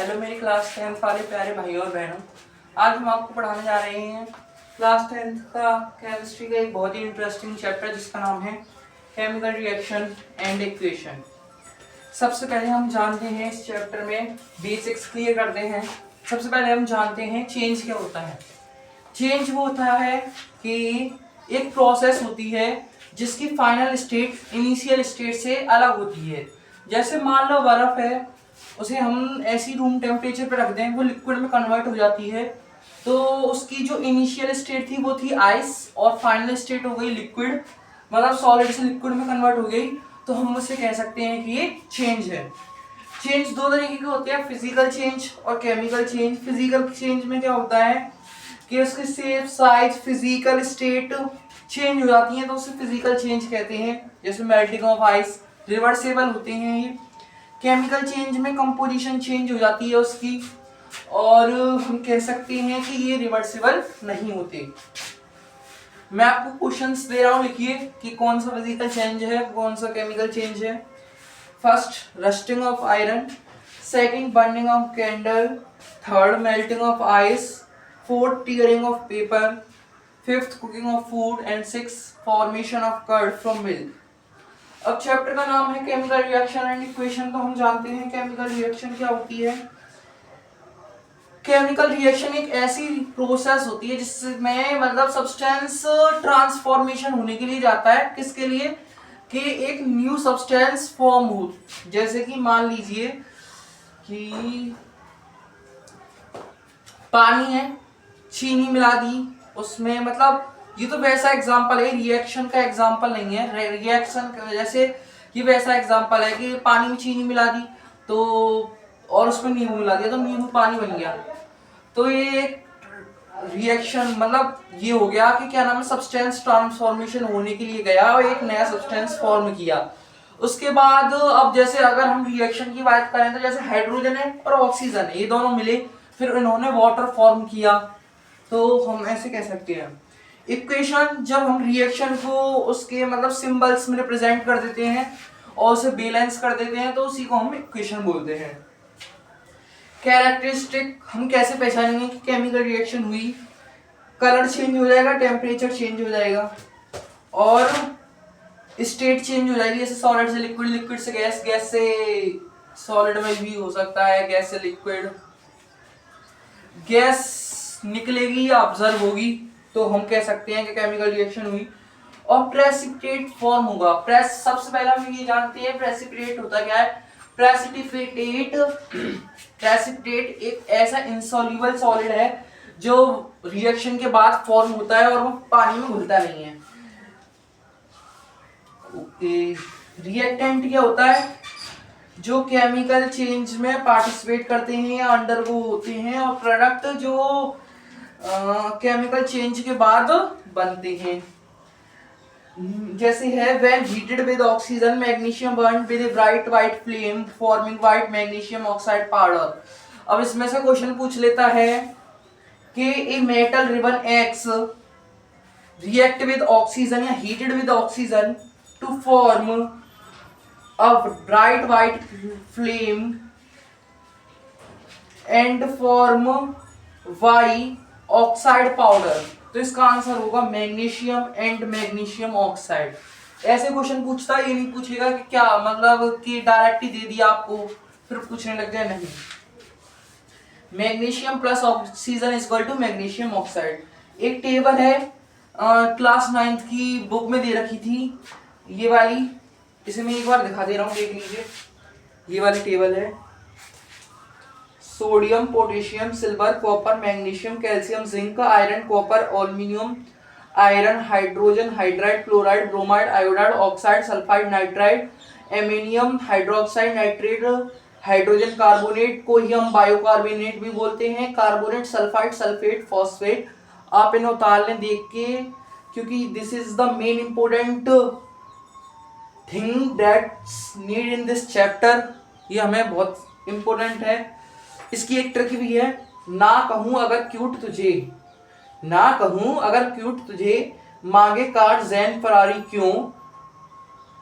Hello मेरी class 10th वाले प्यारे भाइयों और बहनों। आज हम आपको पढ़ाने जा रहे हैं क्लास 10th का केमिस्ट्री का एक बहुत ही इंटरेस्टिंग चैप्टर जिसका नाम है केमिकल रिएक्शन एंड इक्वेशन। सबसे पहले हम जानते हैं इस चैप्टर में बेसिक्स क्लियर करते हैं। सबसे पहले हम जानते हैं चेंज क्या होता है। चेंज वो होता है कि एक प्रोसेस होती है जिसकी फाइनल स्टेट इनिशियल स्टेट से अलग होती है। जैसे मान लो बर्फ है, उसे हम ऐसी रूम टेम्परेचर पर रख दें, वो लिक्विड में कन्वर्ट हो जाती है, तो उसकी जो इनिशियल स्टेट थी वो थी आइस और फाइनल स्टेट हो गई लिक्विड, मतलब सॉलिड से लिक्विड में कन्वर्ट हो गई। तो हम उसे कह सकते हैं कि ये चेंज है। चेंज दो तरीके के होते हैं, फिजिकल चेंज और केमिकल चेंज। फिजिकल चेंज में क्या होता है कि उसकी shape, size, physical state change हो जाती है, तो उसे फिजिकल चेंज कहते हैं। जैसे मेल्टिंग ऑफ आइस, रिवर्सेबल होते हैं ये। केमिकल चेंज में कंपोजिशन चेंज हो जाती है उसकी, और हम कह सकते हैं कि ये रिवर्सेबल नहीं होते। मैं आपको क्वेश्चंस दे रहा हूँ, लिखिए कि कौन सा फिजिकल चेंज है, कौन सा केमिकल चेंज है। First rusting of iron, second burning of candle, third melting of ice, fourth tearing of paper, fifth cooking of food and six formation of curd from milk. अब chapter का नाम है chemical reaction and equation, तो हम जानते हैं chemical reaction क्या होती है। केमिकल रिएक्शन एक ऐसी प्रोसेस होती है जिसमें मतलब सब्सटेंस ट्रांसफॉर्मेशन होने के लिए जाता है। किसके लिए? कि एक न्यू सब्सटेंस फॉर्म हो। जैसे कि मान लीजिए कि पानी है, चीनी मिला दी उसमें, मतलब ये तो वैसा एग्जांपल है, रिएक्शन का एग्जांपल नहीं है। रिएक्शन जैसे ये वैसा एग्जांपल है कि पानी में चीनी मिला दी तो और उसमें नींबू मिला दिया तो नींबू पानी बन गया। तो ये रिएक्शन मतलब ये हो गया कि क्या नाम है, सब्सटेंस ट्रांसफॉर्मेशन होने के लिए गया और एक नया सब्सटेंस फॉर्म किया। उसके बाद अब जैसे अगर हम रिएक्शन की बात करें तो जैसे हाइड्रोजन है और ऑक्सीजन है, ये दोनों मिले, फिर इन्होंने वाटर फॉर्म किया, तो हम ऐसे कह सकते हैं। इक्वेशन, जब हम रिएक्शन को उसके मतलब सिंबल्स में रिप्रेजेंट कर देते हैं और उसे बैलेंस कर देते हैं तो उसी को हम इक्वेशन बोलते हैं। कैरेक्टरिस्टिक, हम कैसे पहचानेंगे कि केमिकल रिएक्शन हुई? कलर चेंज हो जाएगा, टेम्परेचर चेंज हो जाएगा और स्टेट चेंज हो जाएगी। जैसे सॉलिड से लिक्विड, लिक्विड से गैस, गैस से सॉलिड में भी हो सकता है, गैस से लिक्विड। गैस निकलेगी या ऑब्जर्व होगी तो हम कह सकते हैं कि केमिकल रिएक्शन हुई। और प्रेसिपिटेट फॉर्म होगा। सबसे पहले हम ये जानते हैं प्रेसिपिटेट होता क्या है। प्रेसिपिटेट एक ऐसा इंसॉल्युबल सॉलिड है जो रिएक्शन के बाद फॉर्म होता है और वो पानी में घुलता नहीं है। ओके, रिएक्टेंट क्या होता है? जो केमिकल चेंज में पार्टिसिपेट करते हैं या अंडरगो होते हैं, और प्रोडक्ट जो केमिकल चेंज के बाद बनते हैं। जैसे है when heated with oxygen, magnesium burn with a bright white flame forming white magnesium oxide powder. अब इसमें से क्वेश्चन पूछ लेता है कि a metal ribbon X react with oxygen या heated with oxygen to form a bright white flame and form Y oxide powder. तो इसका आंसर होगा मैग्नीशियम एंड मैग्नीशियम ऑक्साइड। ऐसे क्वेश्चन पूछता है, ये नहीं पूछेगा कि क्या मतलब कि डायरेक्ट ही दे दिया आपको फिर पूछने लग जाए, नहीं। Magnesium plus oxygen is equal to magnesium oxide. एक टेबल है, क्लास 9th की बुक में दे रखी थी ये वाली, इसे मैं एक बार दिखा दे रहा हूँ, देख लीजिए। ये वाली टेबल है, sodium, potassium, silver, copper, magnesium, calcium, zinc, iron, copper, aluminium, iron, hydrogen, hydride, chloride, bromide, iodide, oxide, sulphide, nitride, ammonium hydroxide, nitrate, hydrogen carbonate को ही हम बायोकार्बोनेट भी बोलते हैं, कार्बोनेट, सल्फाइड, सल्फेट, फॉस्फेट। आप इन्हें उतार लें देख के, क्योंकि this is the main important thing that's need in this chapter. ये हमें बहुत इंपॉर्टेंट है। इसकी एक ट्रिक भी है, ना कहूं अगर क्यूट तुझे, ना कहूं अगर क्यूट तुझे, मांगे कार जैन फरारी क्यों,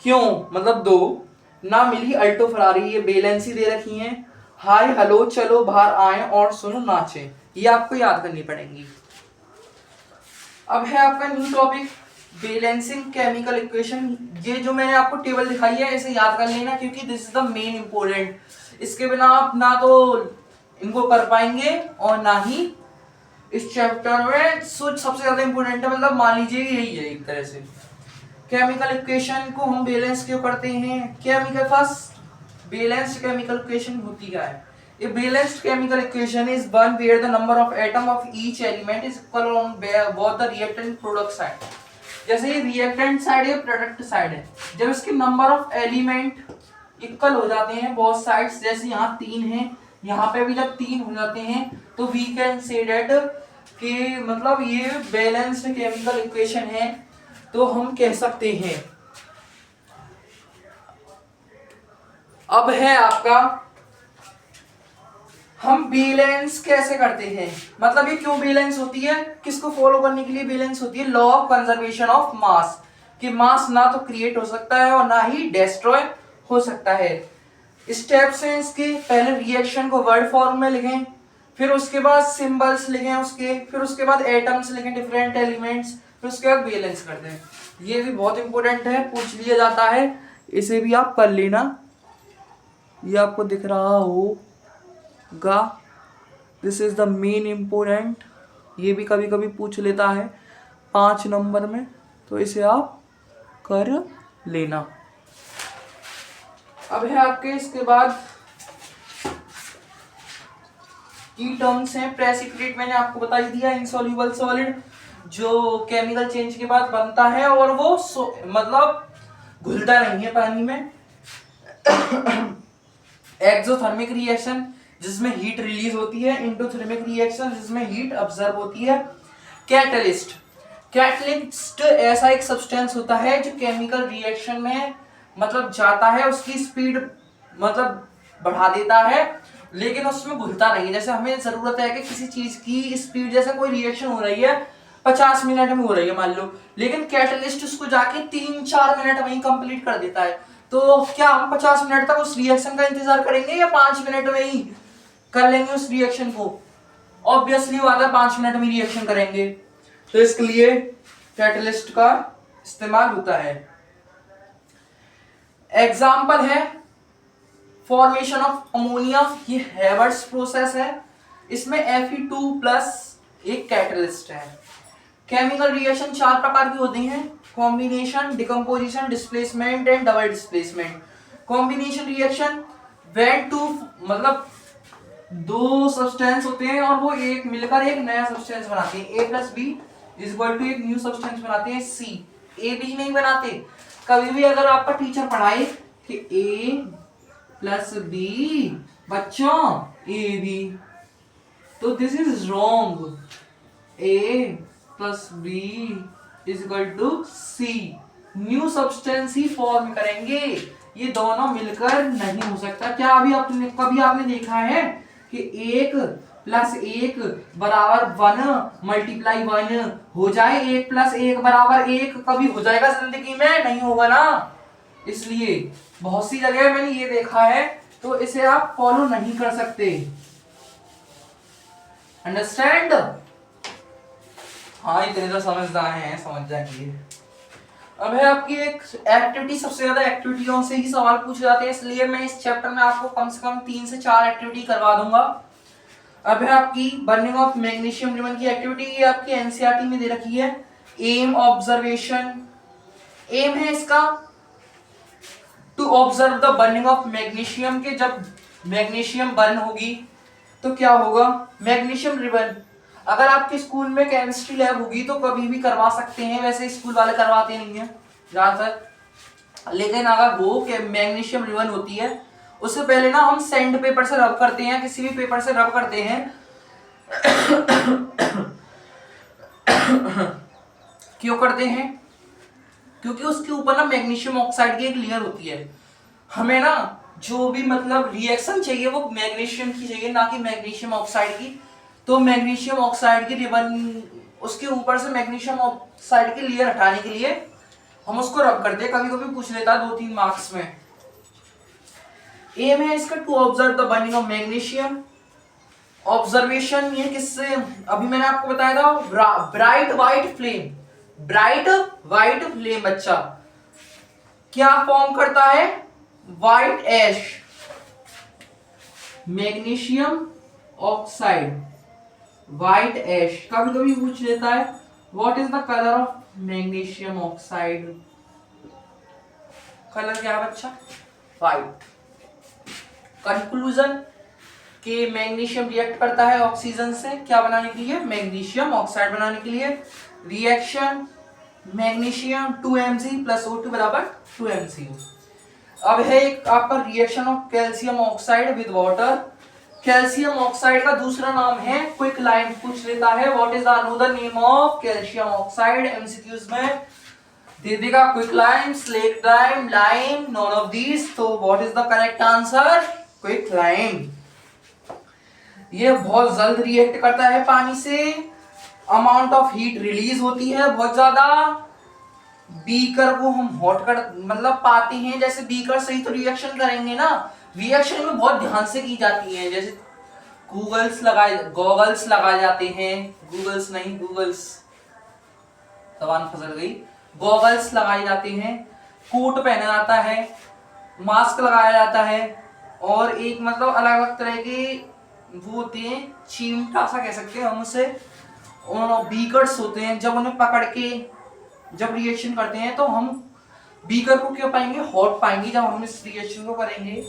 क्यों मतलब दो, ना मिली अल्टो फरारी। ये बैलेंस ही दे रखी हैं। हाय हेलो चलो बाहर आए और सुनो नाचे, ये आपको याद करनी पड़ेंगी। अब है आपका new topic balancing chemical equation. ये जो मैंने आपको टेबल दिखाई है इसे याद कर लेना, क्योंकि this is the main important. इसके बिना आप ना तो इनको कर पाएंगे और ना ही इस चैप्टर में सबसे ज्यादा इंपॉर्टेंट है, मतलब मान लीजिए यही है एक तरह से। केमिकल इक्वेशन को हम बैलेंस क्यों करते हैं? Chemical first balanced chemical equation होती क्या है? A balanced chemical equation is one where the number of atom of each element is equal on both the reactant and product side। जैसे ये रिएक्टेंट साइड है, product side है, जब इसके number of element equal हो जाते हैं both sides, जैसे यहाँ 3 है, यहाँ पे भी जब 3 हो जाते हैं तो वी कैन से डेट कि मतलब ये बैलेंस्ड केमिकल इक्वेशन है, तो हम कह सकते हैं। अब है आपका हम बैलेंस कैसे करते हैं, मतलब ये क्यों बैलेंस होती है, किसको फॉलो करने के लिए बैलेंस होती है? Law of conservation of mass, कि मास ना तो क्रिएट हो सकता है और ना ही डिस्ट्रॉय हो सकता है। स्टेप्स हैं इसके, पहले रिएक्शन को वर्ड फॉर्म में लिखें, फिर उसके बाद सिंबल्स लिखें उसके, फिर उसके बाद एटम्स लिखें, डिफरेंट एलिमेंट्स, फिर उसके बाद बैलेंस कर दें। ये भी बहुत इंपॉर्टेंट है, पूछ लिया जाता है, इसे भी आप कर लेना। ये आपको दिख रहा होगा, this is the main important. ये भी कभी कभी पूछ लेता है 5 नंबर में, तो इसे आप कर लेना। अब है आपके इसके बाद की टर्म्स हैं। प्रेसिपिटेट मैंने आपको बता ही दिया, इनसॉल्युबल सॉलिड जो केमिकल चेंज के बाद बनता है और वो मतलब घुलता नहीं है पानी में। एक्सोथर्मिक रिएक्शन जिसमें हीट रिलीज होती है, इंडोथर्मिक रिएक्शन जिसमें हीट ऑब्जर्व होती है। कैटलिस्ट, कैटलिस्ट ऐसा एक सब्सटेंस होता है जो केमिकल रिएक्शन में मतलब जाता है, उसकी स्पीड मतलब बढ़ा देता है, लेकिन उसमें घुलता नहीं है। जैसे हमें जरूरत है कि किसी चीज की स्पीड, जैसे कोई रिएक्शन हो रही है 50 मिनट में हो रही है मान लो, लेकिन कैटलिस्ट उसको जाके 3-4 मिनट वहीं कंप्लीट कर देता है। तो क्या हम 50 मिनट तक उस रिएक्शन का इंतजार करेंगे या 5 मिनट में ही कर लेंगे उस रिएक्शन को? ऑब्वियसली बात है 5 मिनट में रिएक्शन करेंगे, तो इसके लिए कैटलिस्ट का इस्तेमाल होता है। एग्जाम्पल है फॉर्मेशन ऑफ अमोनिया, ये हेवर्ट्स प्रोसेस है, इसमें Fe2+ एक कैटलिस्ट है। केमिकल रिएक्शन 4 प्रकार की होती हैं, combination, decomposition, displacement and double displacement. Combination reaction when two मतलब 2 सब्सटेंस होते हैं और वो एक मिलकर एक नया सब्सटेंस बनाते हैं। A+B = एक न्यू सब्सटेंस बनाते हैं C। AB नहीं बनाते। कभी भी अगर आपका टीचर पढ़ाए कि A+B बच्चों AB, तो this is wrong. A+B = C, new substance he form करेंगे, ये दोनों मिलकर नहीं हो सकता। क्या अभी कभी आपने देखा है कि 1+1 = 1 × 1 हो जाए? 1+1 = 1 कभी हो जाएगा जिंदगी में? नहीं होगा ना। इसलिए बहुत सी जगह मैंने ये देखा है, तो इसे आप फॉलो नहीं कर सकते। अंडरस्टैंड? हाँ, इतने तो समझदार हैं, समझ जाएंगे। अब है आपकी एक एक्टिविटी, सबसे ज्यादा एक्टिविटियों से ही सवाल पूछे जाते हैं, इसलिए मैं इस चैप्टर में आपको कम से कम 3 से 4 एक्टिविटी करवा दूंगा। अब है आपकी बर्निंग ऑफ मैग्नीशियम रिबन की एक्टिविटी, ये आपकी एनसीईआरटी में दे रखी है। एम ऑब्जर्वेशन, एम है इसका to observe the burning of magnesium, के जब मैग्नीशियम बर्न होगी तो क्या होगा? मैग्नीशियम रिबन अगर आपके स्कूल में केमिस्ट्री लैब होगी तो कभी भी करवा सकते हैं, वैसे स्कूल वाले करवाते नहीं है ज्यादातर, लेकिन अगर वो मैग्नीशियम रिबन होती है उससे पहले ना हम सैंड पेपर से रब करते हैं, किसी भी पेपर से रब करते हैं। क्यों करते हैं? क्योंकि उसके ऊपर ना मैग्नीशियम ऑक्साइड की एक लेयर होती है। हमें ना जो भी मतलब रिएक्शन चाहिए वो मैग्नीशियम की चाहिए, ना कि मैग्नीशियम ऑक्साइड की। तो मैग्नीशियम ऑक्साइड की रिबन, उसके ऊपर से मैग्नीशियम ऑक्साइड की लेयर हटाने के लिए हम उसको रब करते हैं। कभी कभी पूछ लेता है 2-3 मार्क्स में। एम है इसका to observe the burning of magnesium. Observation ये किससे, अभी मैंने आपको बताया था bright white flame, bright white flame बच्चा क्या फॉर्म करता है, white ash, magnesium oxide, white ash. कभी कभी पूछ लेता है what is the colour of magnesium oxide, colour क्या है बच्चा, व्हाइट। कंक्लूजन कि मैग्नीशियम रिएक्ट करता है ऑक्सीजन से क्या बनाने के लिए, मैग्नीशियम ऑक्साइड बनाने के लिए। Reaction magnesium 2Mg plus O2 बराबर 2MCO। अब है एक आपका reaction of calcium oxide with water. Calcium oxide का दूसरा नाम है क्विक लाइम, पूछ लेता है what is the another name of calcium oxide, MCQs में दे देगा quick lime, slaked lime, lime, none of these. तो what is the correct answer, quick lime. ये बहुत जल्द रिएक्ट करता है पानी से, अमाउंट ऑफ हीट रिलीज होती है बहुत ज्यादा, बीकर को हम हॉट कर मतलब पाते हैं, जैसे बीकर से ही तो रिएक्शन करेंगे ना, रिएक्शन में बहुत ध्यान से की जाती है, जैसे गॉगल्स लगाए जाते हैं, गूगल्स नहीं गूगल्स, जबान फंस गई, गॉगल्स लगाए जाते हैं, कोट पहना जाता है, मास्क लगाया जाता है, और एक मतलब अलग अलग तरह के वो होते हैं, चिमटा सा कह सकते हैं हम उसे, और बीकर्स होते हैं, जब उन्हें पकड़ के जब रिएक्शन करते हैं तो हम बीकर को क्यों पाएंगे, हॉट पाएंगे जब हम इस रिएक्शन को करेंगे।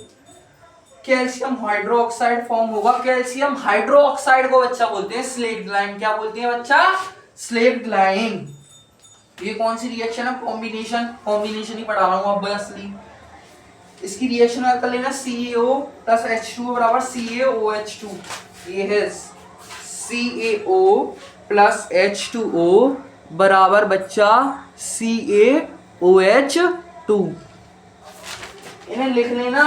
कैल्शियम हाइड्रोक्साइड फॉर्म होगा, कैल्शियम हाइड्रोक्साइड को बच्चा बोलते हैं स्लेट ग्लाइम, क्या बोलते हैं बच्चा, स्लेट ग्लाइम। ये कौन सी रिएक्शन है, कॉम्बिनेशन ही पढ़ा रहा हूं अब असली। इसकी रिएक्शन कर लेना CaO प्लस H2O बराबर CaOH2, ये है CaO प्लस H2O बराबर बच्चा CaOH2। इन्हें लिख लेना,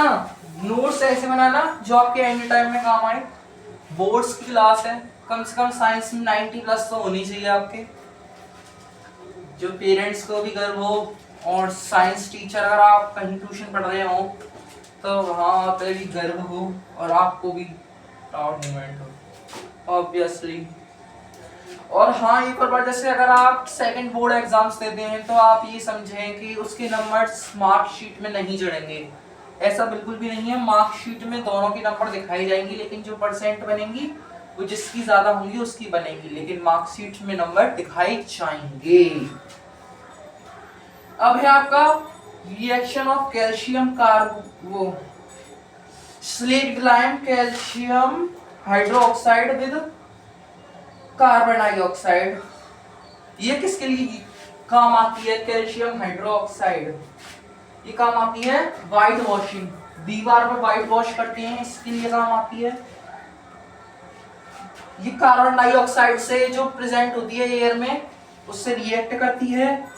नोट्स ऐसे बनाना जो आपके एंड टाइम में काम आए। बोर्ड्स की क्लास है, कम से कम साइंस में 90 प्लस तो होनी चाहिए आपके, जो पेरेंट्स को भी गर्व हो, और साइंस टीचर अगर आप कहीं ट्यूशन पढ़ रहे हो तो वहाँ पे भी गर्व हो और आपको भी प्राउड मोमेंट हो ऑब्वियसली। और हाँ एक और बात, जैसे अगर आप सेकंड बोर्ड एग्जाम्स देते हैं तो आप ये समझें कि उसके नंबर्स मार्कशीट में नहीं जुड़ेंगे, ऐसा बिल्कुल भी नहीं है। मार्कशीट में दोनों के नंबर दिखाई जाएंगी, लेकिन जो परसेंट बनेंगी वो जिसकी ज्यादा होंगी उसकी बनेगी, लेकिन मार्कशीट में नंबर दिखाई जाएंगे। अब है आपका रिएक्शन ऑफ कैल्शियम वो slaked lime, calcium hydroxide with carbon dioxide. ये किसके लिए काम आती है, कैल्शियम हाइड्रोक्साइड, ये काम आती है व्हाइट वॉशिंग, दीवार पर व्हाइट वॉश करते हैं, इसके लिए काम आती है। ये कार्बन डाइऑक्साइड से जो प्रेजेंट होती है एयर में उससे रिएक्ट करती है,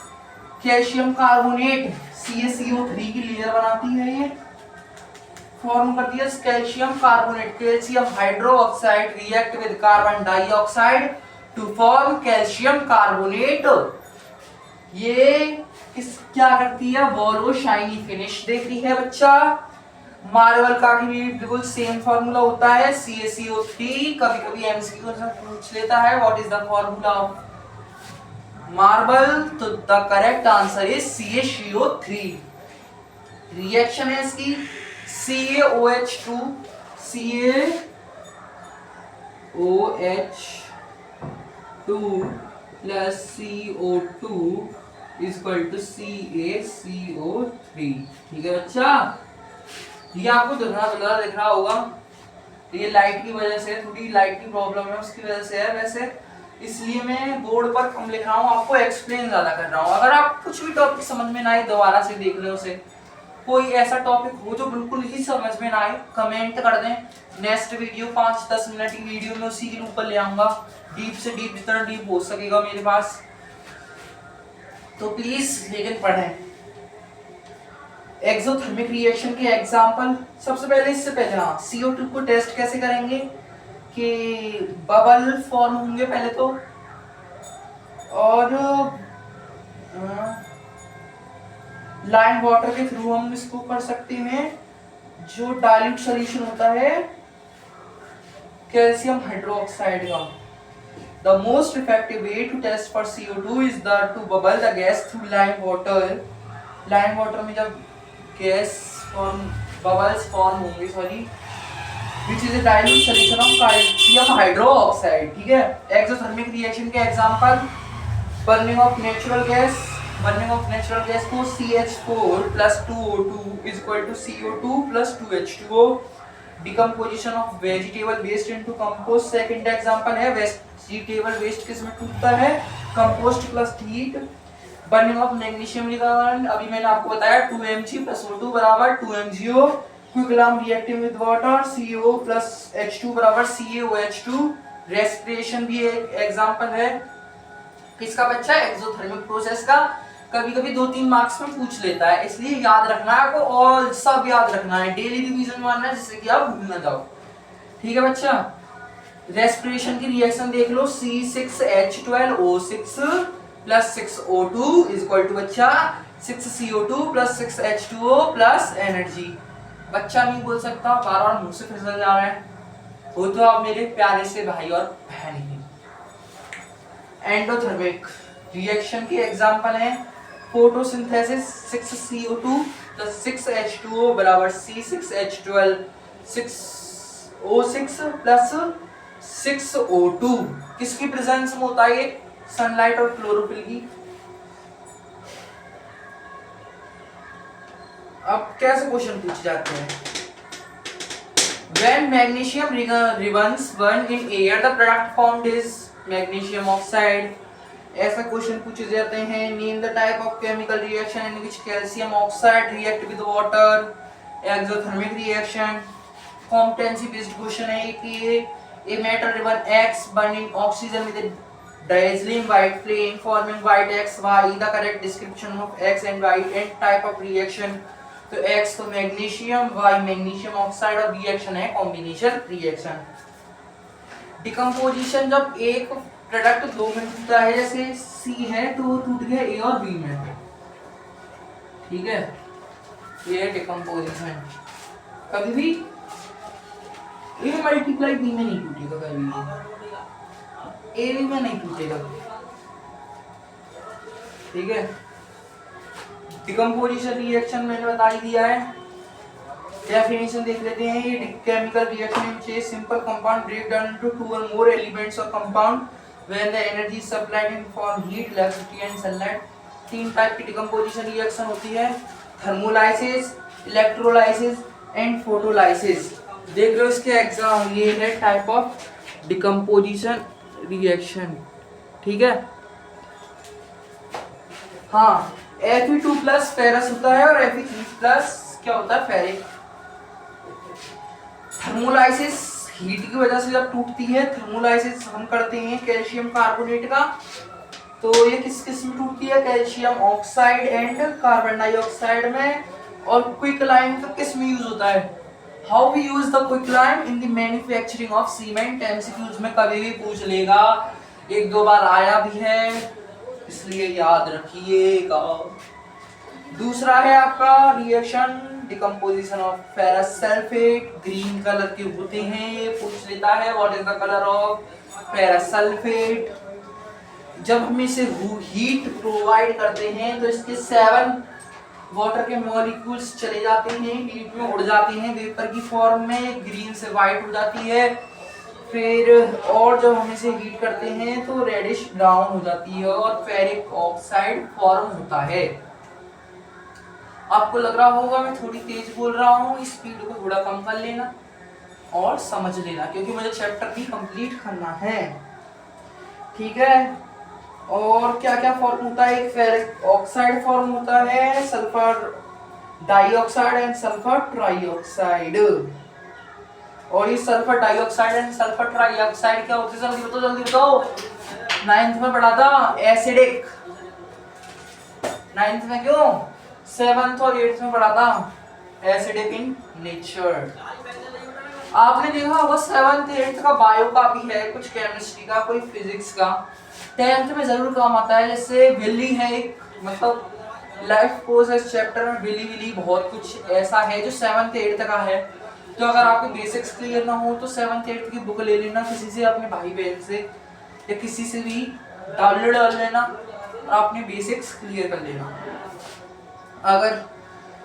कैल्शियम कार्बोनेट CaCO3 की लेयर बनाती है, ये फॉर्म करती है calcium carbonate, calcium hydroxide react with carbon dioxide to form calcium carbonate. ये क्या करती है, वॉल्वो शाइनी फिनिश देती है बच्चा। मार्बल का भी बिल्कुल सेम फार्मूला होता है CaCO3, कभी कभी एमसीक्यू पूछ लेता है what is the formula of marble, तो the correct answer is CaCO3। Reaction है इसकी CaOH2 plus CO2 equal to CaCO3। ठीक है बच्चा, ये आपको दिख रहा होगा, ये लाइट की वजह से, थोड़ी लाइट की प्रॉब्लम है उसकी वजह से है, वैसे इसलिए मैं बोर्ड पर कम लिख रहा हूँ, आपको एक्सप्लेन ज्यादा कर रहा हूँ। अगर आप कुछ भी टॉपिक समझ में ना आए दोबारा से देख ले उसे, कोई ऐसा टॉपिक हो जो बिल्कुल ही समझ में ना आए कमेंट कर दें, नेक्स्ट वीडियो 5-10 मिनट की वीडियो में उसी के ऊपर ले आऊंगा, डीप से डीप जितना डीप हो सकेगा मेरे पास, तो प्लीज लेकिन पढ़ें। एक्सोथर्मिक रिएक्शन के एग्जांपल, सबसे पहले इससे पहले हाँ CO2 को टेस्ट कैसे करेंगे कि बबल फॉर्म होंगे पहले तो, और लाइम वाटर के थ्रू हम इसको कर सकते हैं जो डाइल्यूट सॉल्यूशन होता है कैल्शियम हाइड्रोक्साइड का, the most effective way to test for CO2 is to bubble the gas through lime water. lime water में जब गैस फॉर्म बबल्स फॉर्म होंगे, sorry, which is a dilute solution of calcium hydroxide, ठीक है। Exothermic reaction के example, burning of natural gas को CH4 plus 2O2 is equal to CO2 plus 2H2O। Decomposition of vegetable waste into compost second example है। Vegetable waste किस में टूटता है? Compost plus heat. Burning of magnesium recovered, अभी मैंने आपको बताया 2Mg plus O2 बराबर 2MgO। Quick reacting with water CO plus H2 बराबर CaOH2। रेस्पिरेशन भी एक एग्जांपल है किसका बच्चा? एक्सोथर्मिक प्रोसेस का। कभी कभी 2-3 मार्क्स में पूछ लेता है, इसलिए याद रखना है आपको, और सब याद रखना है, डेली रिवीजन मारना है जिससे कि आप भूल ना जाओ, ठीक है बच्चा। रेस्पिरेशन की रिएक्शन देख लो, C6H12O6 plus 6O2 is equal to बच्चा 6CO2 plus 6H2O plus energy. बच्चा नहीं बोल सकता, बार बार मुंह से फिसल जा रहा है, हो तो आप मेरे प्यारे से भाई और बहन ही। एंडोथर्मिक रिएक्शन के एग्जांपल हैं फोटोसिंथेसिस 6CO2 plus 6H2O बराबर C6H12 6O6 plus 6O2। किसकी प्रेजेंस में होता है? सनलाइट और क्लोरोफिल की। अब कैसे क्वेश्चन पूछे जाते हैं? When magnesium ribbons burn in air, the product formed is magnesium oxide। ऐसा क्वेश्चन पूछे जाते हैं। Name the type of chemical reaction in which calcium oxide react with water, exothermic reaction. Competency based question है कि a metal ribbon X burning oxygen with a dazzling white flame forming white X, Y the correct description of X and Y and type of reaction। तो X तो magnesium, Y magnesium oxide, और reaction है combination reaction. Decomposition, जब एक product 2 में टूटता है, जैसे C है तो टूट गया A और B में, ठीक है, ये डिकम्पोजिशन। कभी भी A मल्टीप्लाई B में नहीं टूटेगा, कभी A B में नहीं टूटेगा, ठीक है। डिकम्पोजिशन रिएक्शन मैंने बता ही दिया है। डेफिनेशन देख लेते हैं। ये chemical reaction in which a simple compound break down into 2 or more elements of compound when the energy is supplied in form heat, electricity and sunlight। 3 type की डिकम्पोजिशन रिएक्शन होती है, थर्मोलाइसिस, इलेक्ट्रोलाइसिस एंड फोटोलाइसिस। देख लो इसके exam, ये है type of decomposition reaction, ठीक है। हाँ, Fe2 प्लस फेरस होता है और Fe3 प्लस क्या होता है? फेरिक। थर्मोलाइसिस हीट की वजह से जब टूटती है, थर्मोलाइसिस हम करते हैं कैल्शियम कार्बोनेट का, तो ये किस किस में टूटती है? Calcium oxide and carbon dioxide में। और क्विक लाइम तो किस में यूज होता है? How we use the quick lime in the manufacturing of cement. MCQs में कभी भी पूछ लेगा, 1-2 बार आया भी है, इसलिए याद रखिएगा। दूसरा है आपका reaction decomposition of ferrous sulphate, green colour के होते हैं, ये पूछ लेता है what is the colour of ferrous sulphate. जब हम इसे हीट प्रोवाइड करते हैं तो इसके 7 वाटर के मॉलिक्यूल्स चले जाते हैं, हीट में उड़ जाते हैं वेपर की फॉर्म में, ग्रीन से व्हाइट हो जाती है। फिर और जब हम इसे हीट करते हैं तो रेडिश ब्राउन हो जाती है और फेरिक ऑक्साइड फॉर्म होता है। आपको लग रहा होगा मैं थोड़ी तेज बोल रहा हूँ, स्पीड को थोड़ा कम कर लेना और समझ लेना, क्योंकि मुझे चैप्टर भी कंप्लीट करना है, ठीक है। और क्या क्या फॉर्म होता है? एक फेरिक ऑक्साइड फॉर्म होता है, sulphur dioxide and sulphur trioxide. और ये sulphur dioxide and sulphur trioxide क्या होते हैं? जल्दी बताओ। 9th में पढ़ा था, एसिडिक। 9th में क्यों? 7th और 8th में पढ़ा था, एसिडिक इन नेचर। आपने देखा होगा 7th 8th का बायो का भी है, कुछ केमिस्ट्री का, कोई फिजिक्स का। 10th में जरूर काम आता है, जैसे वेली है एक, मतलब लाइफ प्रोसेस चैप्टर में बेसिकली बहुत कुछ ऐसा है जो 7th 8th का है। तो अगर आपको बेसिक्स क्लियर ना हो तो 7th 8th की बुक ले लेना, किसी से, अपने भाई बहन से या किसी से भी डाउनलोड कर लेना और अपने बेसिक्स क्लियर कर लेना। अगर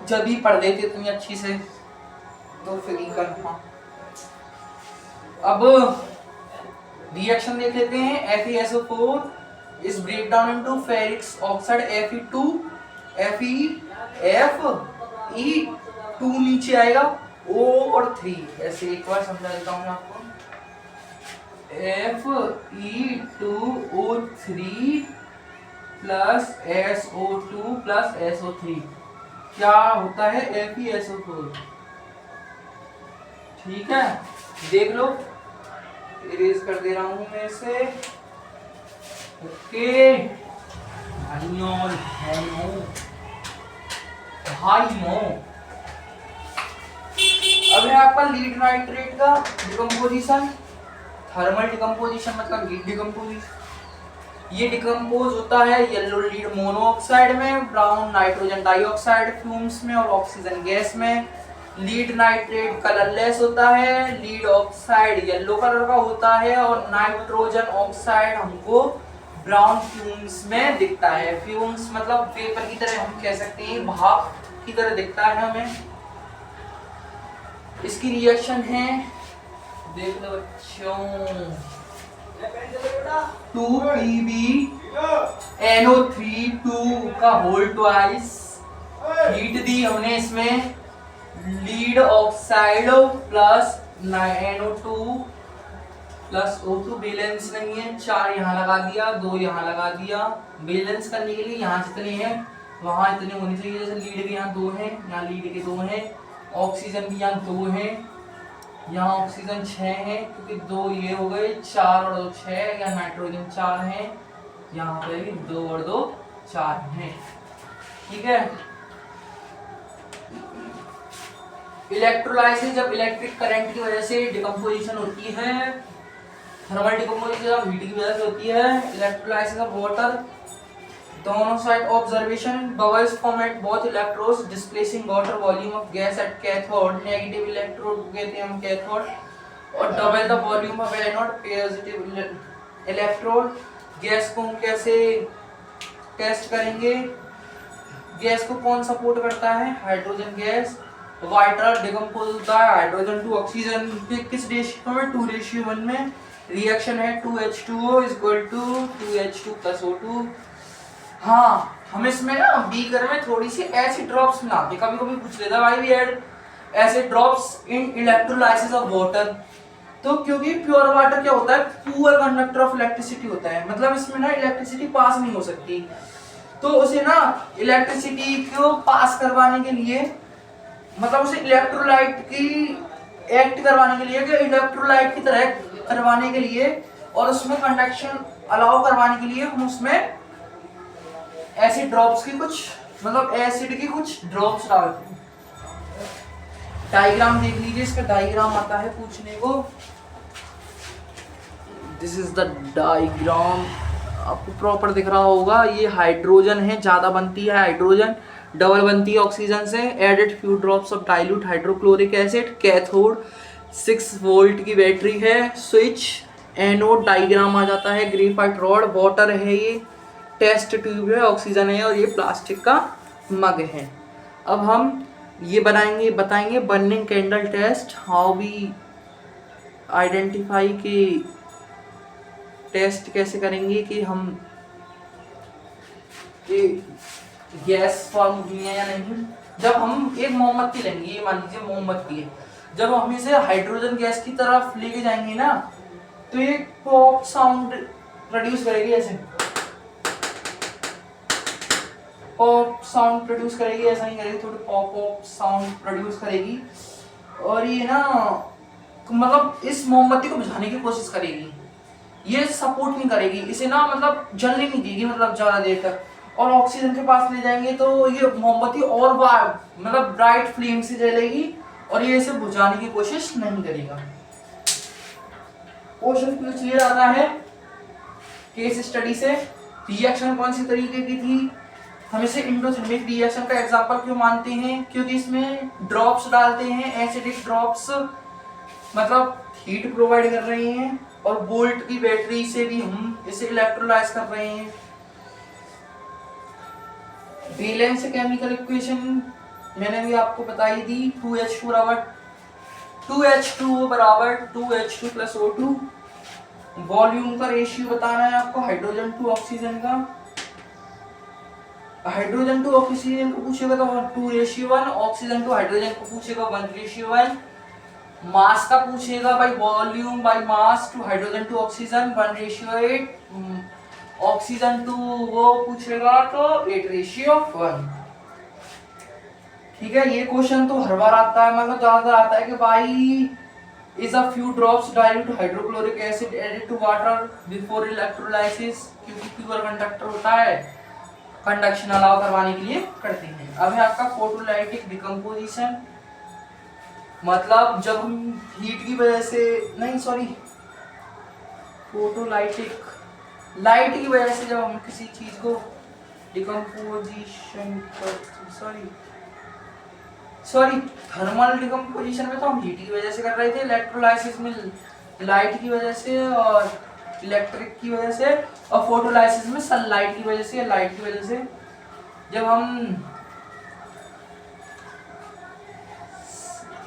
जब भी पढ़ लेते इतनी अच्छी से तो फिर ही करना। अब रिएक्शन देख लेते हैं। FeSO4 is break down into ferric oxide Fe2 Fe2 नीचे आएगा O और 3। ऐसे एक बार समझा देता हूँ आपको। Fe2O3 plus SO2 plus SO3 क्या होता है? FeSO4। ठीक है, देख लो, इरेज कर दे रहा हूं मैं इसे। ओके अब है आपका लीड नाइट्रेट का डिकम्पोजिशन। थर्मल डिकम्पोजिशन मतलब लीड डिकम्पोजिशन। ये डिकम्पोज होता है येलो लीड मोनोऑक्साइड में, ब्राउन नाइट्रोजन डाइऑक्साइड फ्यूम्स में और ऑक्सीजन गैस में। लीड नाइट्रेट कलरलेस होता है, लीड ऑक्साइड येलो कलर का होता है और नाइट्रोजन ऑक्साइड हमको ब्राउन फ्यूम्स में दिखता है। फ्यूम्स मतलब वेपर की तरह हम कह सकते हैं, भाप की तरह दिखता है हमें। इसकी रिएक्शन है, देख लो बच्चों, 2PbNO3 का होल ट्वाइस। हीट दी हमने इसमें lead oxide plus NO2 plus O2। Balance नहीं है, 4 यहाँ लगा दिया, 2 यहाँ लगा दिया। बैलेंस करने के लिए यहाँ जितने हैं वहाँ इतने होने चाहिए। जैसे लीड के यहाँ 2 हैं, यहाँ लीड के 2 हैं। ऑक्सीजन भी यहाँ 2 हैं, यहाँ ऑक्सीजन 6 है क्योंकि 2 ये हो गए, 4 और 2 6। यहाँ नाइट्रोजन 4 है, यहाँ पे भी 2 और 2 4 हैं। ठीक है। इलेक्ट्रोलाइसिस जब इलेक्ट्रिक करंट की वजह से डिकम्पोजिशन होती है, थर्मल डिकम्पोजिशन जब हीट की वजह से होती है। इलेक्ट्रोलाइसिस ऑफ वाटर, दोनों side observation, bubbles form at both electrodes displacing water volume of gas at cathode. Negative electrode कहते हैं हम कैथोड, और double the volume of anode positive electrode. Gas को हम कैसे टेस्ट करेंगे? गैस को कौन सपोर्ट करता है? Hydrogen gas. वाटर डिकम्पोज होता है हाइड्रोजन टू ऑक्सीजन के किस रेशियो में? 2:1 में। रिएक्शन है 2H2O = 2H2 + O2। हाँ, हम इसमें ना बीकर में थोड़ी सी एसिड ड्रॉप्स मिलाते, कभी कभी पूछ लेता भाई भी add acid drops in electrolysis of water. तो क्योंकि प्योर वाटर क्या होता है? पुअर कंडक्टर ऑफ इलेक्ट्रिसिटी होता है, मतलब इसमें ना इलेक्ट्रिसिटी पास नहीं हो सकती। तो उसे ना इलेक्ट्रिसिटी को पास करवाने के लिए, मतलब उसे इलेक्ट्रोलाइट की एक्ट करवाने के लिए, कि इलेक्ट्रोलाइट की तरह करवाने के लिए और उसमें कंडक्शन अलाउ करवाने के लिए हम उसमें एसिड ड्रॉप्स की कुछ, मतलब एसिड की कुछ ड्रॉप्स डालते हैं। डायग्राम देख लीजिए, इसका डायग्राम आता है पूछने को। दिस इज द डायग्राम, आपको प्रॉपर दिख रहा होगा। ये हाइड्रोजन है, ज्यादा बनती है हाइड्रोजन, डबल बनती है ऑक्सीजन से। Added few drops of dilute hydrochloric acid. Cathode 6 volt की बैटरी है। स्विच एनोड डायग्राम आ जाता है। ग्रेफाइट रॉड, वाटर है, ये टेस्ट ट्यूब है, ऑक्सीजन है, और ये प्लास्टिक का मग है। अब हम ये बताएंगे burning candle test, how we identify के टेस्ट कैसे करेंगे कि हम गैस फॉर्म हुई है या नहीं। जब हम एक मोमबत्ती लेंगे, ये मान लीजिए मोमबत्ती है, जब हम इसे हाइड्रोजन गैस की तरफ लेके जाएंगे ना, तो ये पॉप साउंड प्रोड्यूस करेगी, ऐसे पॉप साउंड प्रोड्यूस करेगी, ऐसा नहीं करेगी, थोड़ी पॉप साउंड प्रोड्यूस करेगी। और ये ना मतलब इस मोमबत्ती को बुझाने की कोशिश करेगी, ये सपोर्ट नहीं करेगी इसे ना, मतलब जलने नहीं देगी, मतलब ज्यादा देर तक। और ऑक्सीजन के पास ले जाएंगे तो ये मोमबत्ती और मतलब ब्राइट फ्लेम से जलेगी और ये इसे बुझाने की कोशिश नहीं करेगा। क्वेश्चन पूछ लिया जाता है केस स्टडी से। रिएक्शन कौन सी तरीके की थी? हम इसे इंडोथर्मिक रिएक्शन का एग्जांपल क्यों मानते हैं? क्योंकि इसमें ड्रॉप्स डालते हैं, एसिडिक ड्रॉप्स, मतलब हीट प्रोवाइड कर रहे हैं, और वोल्ट की बैटरी से भी हम इसे इलेक्ट्रोलाइज कर रहे हैं। बैलेंस केमिकल इक्वेशन मैंने भी आपको बताई दी, 2H2 बराबर 2H2 प्लस O2। वॉल्यूम का रेशियो बताना है आपको हाइड्रोजन टू ऑक्सीजन का। हाइड्रोजन टू ऑक्सीजन को पूछेगा तो 2:1, ऑक्सीजन टू हाइड्रोजन को पूछेगा 1:1। मास का पूछेगा भाई, volume by mass to hydrogen to oxygen 1:8, oxygen to वो पूछेगा तो 8:1। ठीक है, ये क्वेश्चन तो हर बार आता है, मतलब ज्यादातर आता है कि भाई is a few drops dilute hydrochloric acid added to water before electrolysis, क्योंकि प्योर कंडक्टर होता है, कंडक्शन अलाउ करवाने के लिए करते हैं। अब है आपका फोटोलाइटिक डिकम्पोजिशन, मतलब जब हम हीट की वजह से, नहीं सॉरी, फोटोलाइटिक लाइट की वजह से जब हम किसी चीज को डिकम्पोजिशन, सॉरी थर्मल डिकम्पोजिशन में तो हम हीट की वजह से कर रहे थे, इलेक्ट्रोलाइसिस में लाइट की वजह से और इलेक्ट्रिक की वजह से, और फोटोलाइसिस में सनलाइट की वजह से या लाइट की वजह से। जब हम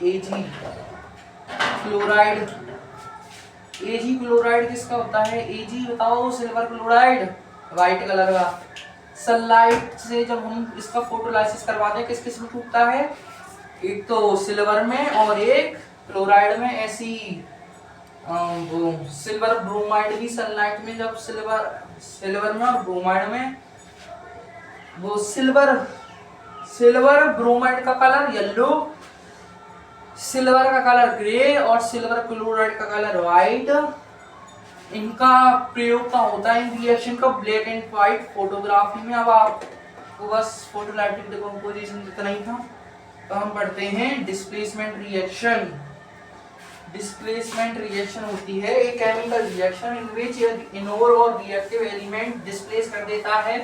Ag क्लोराइड किसका होता है? Ag बताओ, सिल्वर क्लोराइड, व्हाइट कलर का। सनलाइट से जब हम इसका फोटोलाइसिस करवाते हैं, किस किस में टूटता है? एक तो सिल्वर में और एक क्लोराइड में। ऐसी वो सिल्वर ब्रोमाइड भी सनलाइट में, जब सिल्वर में और ब्रोमाइड में, वो सिल्वर ब्रोमाइड का कलर येलो, सिल्वर का कलर ग्रे और सिल्वर क्लोराइड का कलर व्हाइट। इनका प्रयोग का होता है इन रिएक्शन का ब्लैक एंड व्हाइट फोटोग्राफी में। अब आपको बस फोटोलाइटिक डिकम्पोजिशन इतना ही था, तो हम पढ़ते हैं डिस्प्लेसमेंट रिएक्शन। डिस्प्लेसमेंट रिएक्शन होती है एक केमिकल रिएक्शन इन विच इनोर और रिएक्टिव एलिमेंट डिस्प्लेस कर देता है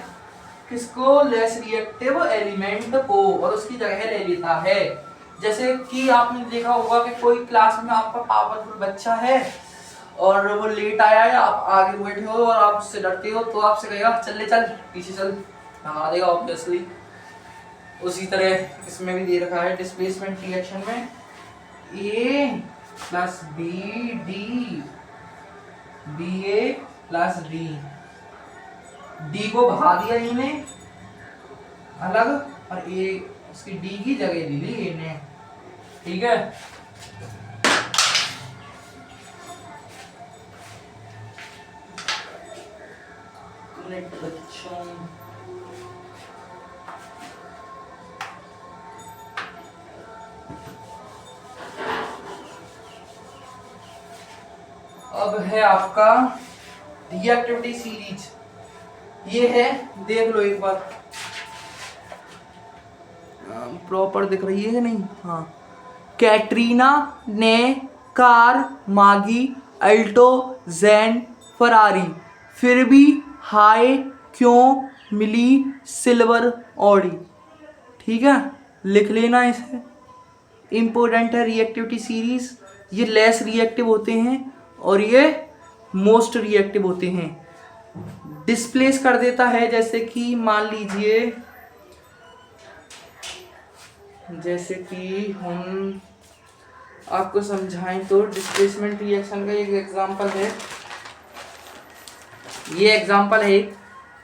किसको? लेस रिएक्टिव एलिमेंट को, और उसकी जगह ले लेता है। जैसे कि आपने देखा होगा कि कोई क्लास में आपका पावरफुल बच्चा है और वो लेट आया है, आप आगे बैठे हो और आप उससे डरते हो, तो आपसे कहेगा चल पीछे चल, भगा देगा ऑब्वियसली। उसी तरह इसमें भी दे रखा है डिस्प्लेसमेंट रिएक्शन में A plus BA plus D को भगा दिया इन्हें अलग, और A उसकी D की जगह ले ली इन्हें। ठीक है, बच्चों अब है आपका रिएक्टिविटी सीरीज। ये है, देख लो एक बार, प्रॉपर दिख रही है कि नहीं? हाँ, कैटरीना ने कार मांगी अल्टो जैन फरारी, फिर भी हाय क्यों मिली सिल्वर ऑडी। ठीक है, लिख लेना इसे, इम्पोर्टेंट है रिएक्टिविटी सीरीज। ये लेस रिएक्टिव होते हैं और ये मोस्ट रिएक्टिव होते हैं। डिस्प्लेस कर देता है, जैसे कि मान लीजिए, जैसे कि हम आपको समझाएं तो डिस्प्लेसमेंट रिएक्शन का एक एग्जांपल है, ये एग्जांपल है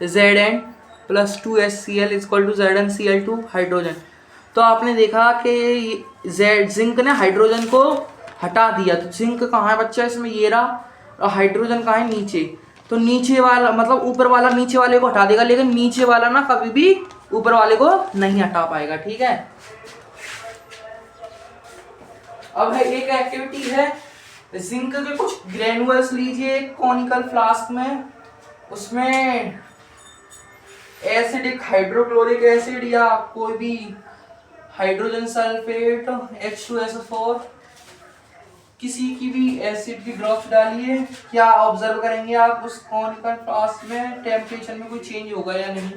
Zn plus 2HCl equal to ZnCl2 hydrogen. तो आपने देखा कि जिंक ने हाइड्रोजन को हटा दिया, तो जिंक कहाँ है बच्चा इसमें? ये रहा, और हाइड्रोजन कहाँ है? नीचे। तो नीचे वाला मतलब ऊपर वाला नीचे वाले को हटा देगा, लेकिन नीचे वाला ना कभी भी ऊपर वाले को नहीं हटा पाएगा। ठीक है, अब है एक एक्टिविटी है, जिंक के कुछ ग्रेनुअल्स लीजिए कॉनिकल फ्लास्क में, उसमें एसिडिक हाइड्रोक्लोरिक एसिड या कोई भी हाइड्रोजन सल्फेट H2SO4 किसी की भी एसिड की ड्रॉप्स डालिए। क्या ऑब्जर्व करेंगे आप उस कॉनिकल फ्लास्क में टेम्परेचर में कोई चेंज होगा या नहीं?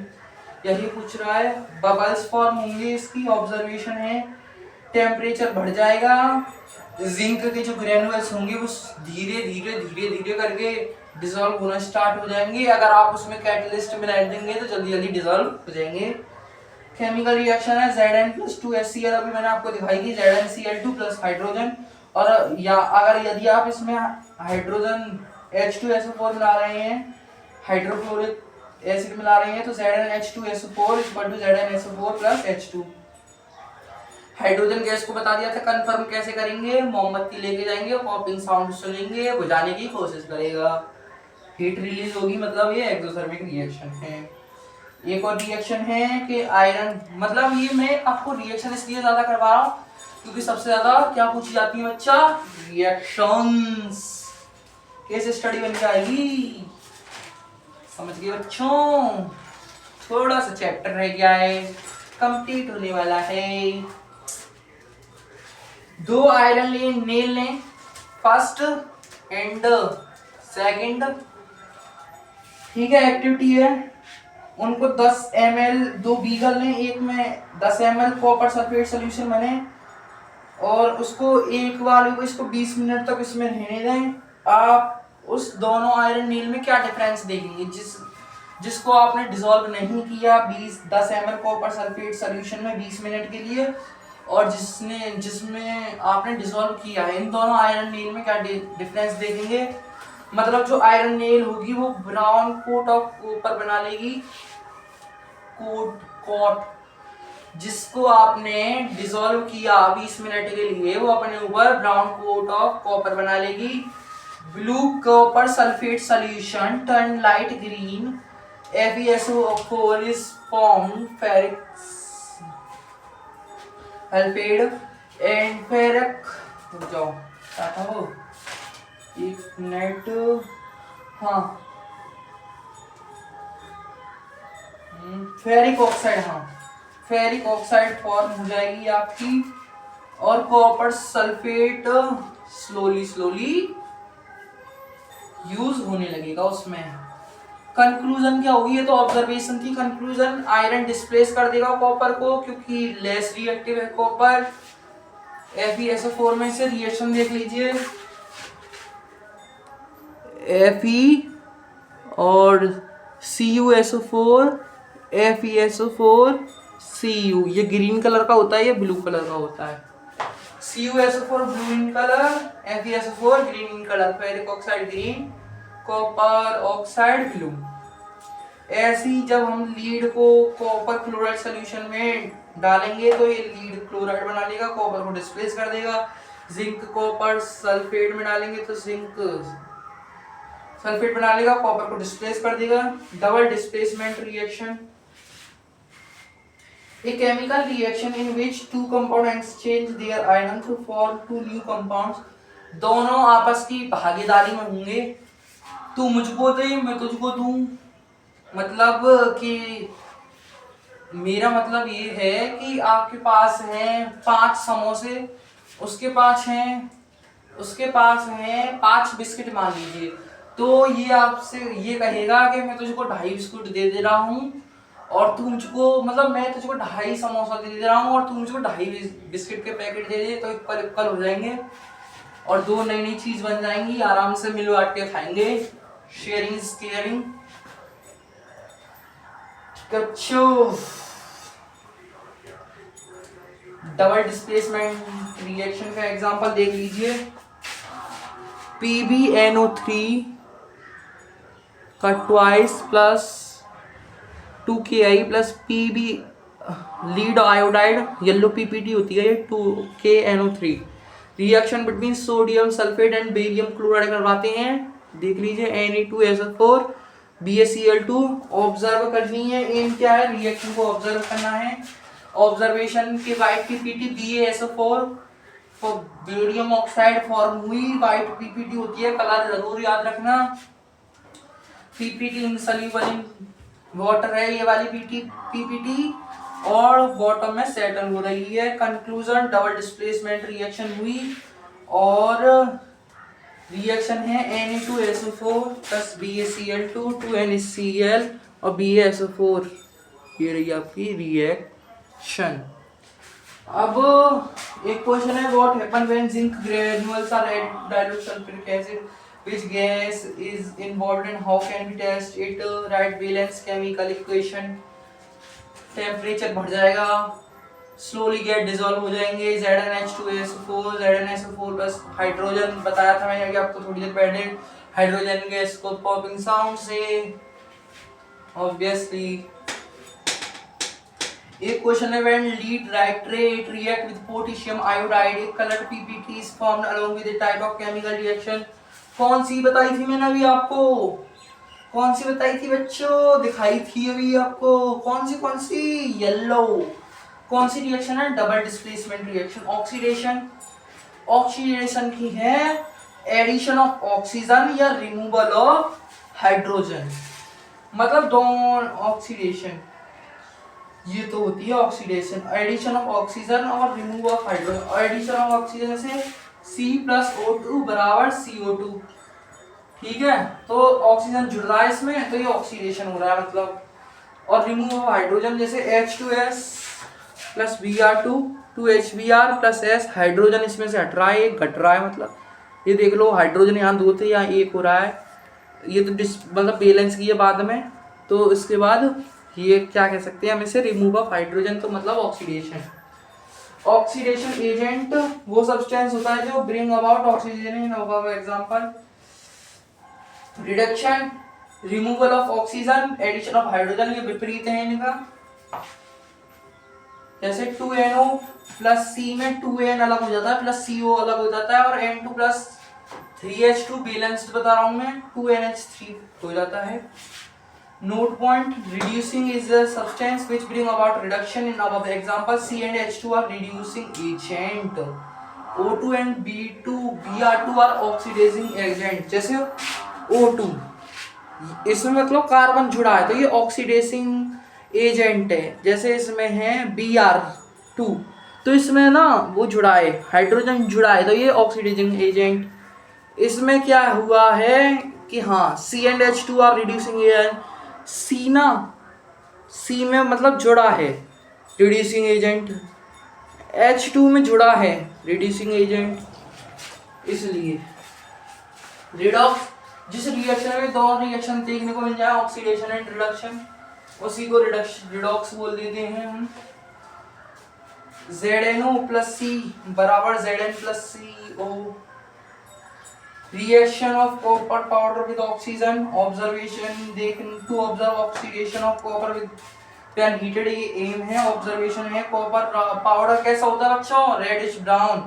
यही पूछ रहा है। बबल्स फॉर्म होंगे, इसकी ऑब्जर्वेशन है। टेम्परेचर बढ़ जाएगा, जिंक के जो ग्रेनुअल्स होंगे वो धीरे धीरे धीरे धीरे करके डिसॉल्व होना स्टार्ट हो जाएंगे। अगर आप उसमें कैटलिस्ट मिला देंगे तो जल्दी जल्दी डिसॉल्व हो जाएंगे। केमिकल रिएक्शन है Zn+2HCl, अभी मैंने आपको दिखाई थी, ZnCl2 प्लस हाइड्रोजन। और या अगर यदि आप इसमें हाइड्रोजन H2SO4 मिला रहे हैं, हाइड्रोक्लोरिक एसिड मिला रहे हैं, तो ZnH2SO4 equal to ZnSO4 plus H2। Hydrogen gas को बता दिया था कंफर्म कैसे करेंगे। मोमबत्ती लेके जाएंगे, पॉपिंग साउंड सुनेंगे, बुझाने की कोशिश करेगा, हीट रिलीज होगी, मतलब ये एक्सोथर्मिक रिएक्शन है। एक और रिएक्शन है कि आयरन, मतलब ये मैं आपको रिएक्शन इसलिए ज्यादा करवा रहा हूँ क्योंकि सबसे ज्यादा क्या पूछी जाती है बच्चा, रिएक्शंस। केस स्टडी बन के आएगी, समझ गए बच्चों। थोड़ा सा चैप्टर रह गया है, कंप्लीट होने वाला है। 2 आयरन नेल लें, फर्स्ट एंड सेकंड, ठीक है, एक्टिविटी है। उनको 10 ml 2 बीगल लें, एक में 10 ml कॉपर सल्फेट सोल्यूशन बने और उसको एक वाले को इसको 20 मिनट तक इसमें रहने दें। आप उस दोनों आयरन नील में क्या डिफरेंस देखेंगे, जिसको आपने डिसॉल्व नहीं किया 10 ml कॉपर सल्फेट सोल्यूशन में 20 मिनट के लिए, और जिसमें आपने डिसॉल्व किया है, इन दोनों आयरन नील में क्या डिफरेंस देखेंगे। मतलब जो आयरन नेल होगी वो ब्राउन कोट ऑफ कॉपर बना लेगी, कोट जिसको आपने डिसॉल्व किया 20 मिनट के लिए, वो अपने ऊपर ब्राउन कोट ऑफ कॉपर बना लेगी। Blue copper sulphate solution turn light green, FeSO4 is formed, ferric sulfide and ferric, जाओ क्या हो, एक मिनट, हाँ फेरिक ऑक्साइड, हाँ फेरिक ऑक्साइड फॉर्म हो जाएगी आपकी, और कॉपर सल्फेट स्लोली यूज होने लगेगा उसमें। कंक्लूजन क्या होगी, ये तो ऑब्जर्वेशन थी। कंक्लूजन, आयरन डिस्प्लेस कर देगा कॉपर को क्योंकि लेस रिएक्टिव है कॉपर। FeSO4 में से रिएक्शन देख लीजिए, Fe और CuSO4, FeSO4 Cu, ये ग्रीन कलर का होता है, ये ब्लू कलर का होता है। CuSO4 blue in colour, FeSO4 green in colour, ferric oxide green, copper oxide blue. ऐसे ही जब हम लीड को कॉपर क्लोराइड सॉल्यूशन में डालेंगे तो ये लीड क्लोराइड बना लेगा, कॉपर को डिस्प्लेस कर देगा। जिंक कॉपर सल्फेट में डालेंगे तो जिंक सल्फेट बना लेगा, कॉपर को डिस्प्लेस कर देगा। Double displacement reaction, a chemical reaction in which two compounds exchange their ion to form two new compounds, दोनों आपस की भागीदारी में होंगे, तू मुझको दे मैं तुझको दूं। मतलब कि मेरा मतलब ये है कि आपके पास हैं 5 समोसे, उसके पास हैं 5 बिस्किट मान लीजिए, तो ये आपसे ये कहेगा कि मैं तुझको 2.5 बिस्कुट दे रहा हूँ और तू मुझको, मतलब मैं तुझको 2.5 समोसा दे रहा हूँ और तू मुझको 2.5 बिस्किट के पैकेट दे दे, तो इक्वल हो जाएंगे और 2 नई नई चीज बन जाएंगी, आराम से मिल बांट के खाएंगे। Sharing is caring. Double displacement reaction का एग्जांपल देख लीजिए, PbNO3 का twice plus 2Ki plus Pb lead iodide, yellow PPT होती है, 2KNO3 reaction between sodium sulphate and barium chloride करवाते हैं। देख लीजिए Na2SO4 BaCl2, ऑब्जर्व करनी है, एम क्या है, रिएक्शन को ऑब्जर्व करना है। ऑब्जर्वेशन के वाइट PPT BaSO4 तो बेरियम ऑक्साइड फॉर्म हुई, वाइट PPT होती है, कलर जरूर याद रखना। PPT इनसॉल्युबल इन वाटर है ये वाली PPT, और बॉटम में सेटल हो रही है। कंक्लूजन, डबल डिस्प्लेसमेंट रिएक्शन हुई और रिएक्शन है Na2SO4 प्लस BaCl2 2NaCl और BaSO4 ये रही आपकी रिएक्शन। अब एक क्वेश्चन है, what happen when zinc granules are added dilute sulphuric acid which gas is involved and how can we test it? Write valence chemical equation। Temperature बढ़ जाएगा, slowly get dissolve हो जाएंगे, ZnH2SO4 ZnSO4 प्लस हाइड्रोजन बताया था मैंने अभी आपको थोड़ी देर पहले, हाइड्रोजन गैस को पॉपिंग साउंड से ऑब्वियसली। एक क्वेश्चन है, when lead nitrate react with potassium iodide A coloured PPT is formed along with A type of chemical reaction. कौन सी बताई थी मैंने अभी आपको, कौन सी बताई थी बच्चों, दिखाई थी अभी आपको, कौन सी येलो। कौन सी रिएक्शन है, डबल डिस्प्लेसमेंट रिएक्शन। ऑक्सीडेशन की है एडिशन ऑफ ऑक्सीजन या रिमूवल ऑफ हाइड्रोजन, मतलब दोनों ऑक्सीडेशन, ये तो होती है ऑक्सीडेशन, एडिशन ऑफ ऑक्सीजन और remove of hydrogen. Addition of oxygen से C+O2 बराबर CO2, ठीक है, तो ऑक्सीजन जुड़ रहा है इसमें, तो ये ऑक्सीडेशन हो रहा है मतलब। और रिमूव ऑफ हाइड्रोजन जैसे H2S plus Br2 2HBr plus S, hydrogen इसमें से हट रहा है, एक घट रहा है, मतलब ये देख लो हाइड्रोजन यहाँ 2 थे, यहाँ 1 हो रहा है, ये तो मतलब बैलेंस की है बाद में। तो इसके बाद ये क्या कह सकते हैं हम इसे, रिमूव ऑफ हाइड्रोजन, तो मतलब ऑक्सीडेशन। ऑक्सीडेशन एजेंट वो सब्सटेंस होता है जो bring about oxygen in above example, reduction, removal of oxygen, addition of hydrogen, ये विपरीत है इनका। जैसे 2NO प्लस C में 2N अलग हो जाता है प्लस CO अलग हो जाता है, और N2 प्लस 3H2 बैलेंस्ड बता रहा हूं मैं, 2NH3 हो जाता है। Note point, reducing is a substance which bring about reduction in above example C and H2 are reducing agent, O2 and Br2 are oxidizing agent। जैसे O2 इसमें मतलब कार्बन जुड़ा है तो ये ऑक्सीडेसिंग एजेंट है, जैसे इसमें है Br2 तो इसमें ना वो जुड़ा है, हाइड्रोजन जुड़ा है, तो ये ऑक्सीडाइजिंग एजेंट। इसमें क्या हुआ है कि हाँ C and H2 are reducing agent, C ना, सी में मतलब जुड़ा है रिड्यूसिंग एजेंट, H2 में जुड़ा है रिड्यूसिंग एजेंट, इसलिए रिडॉक्स, जिस रिएक्शन में दोनों रिएक्शन देखने को मिल जाए ऑक्सीडेशन एंड रिडक्शन, उसी को रिडॉक्स बोल देते हैं हम। ZnO प्लस C बराबर Zn plus CO, reaction of copper powder with oxygen, observation, they can to observe oxidation of copper with when heated, ये एम है, ऑब्जर्वेशन है। कॉपर पाउडर कैसा होता है बच्चों, रेडिश ब्राउन,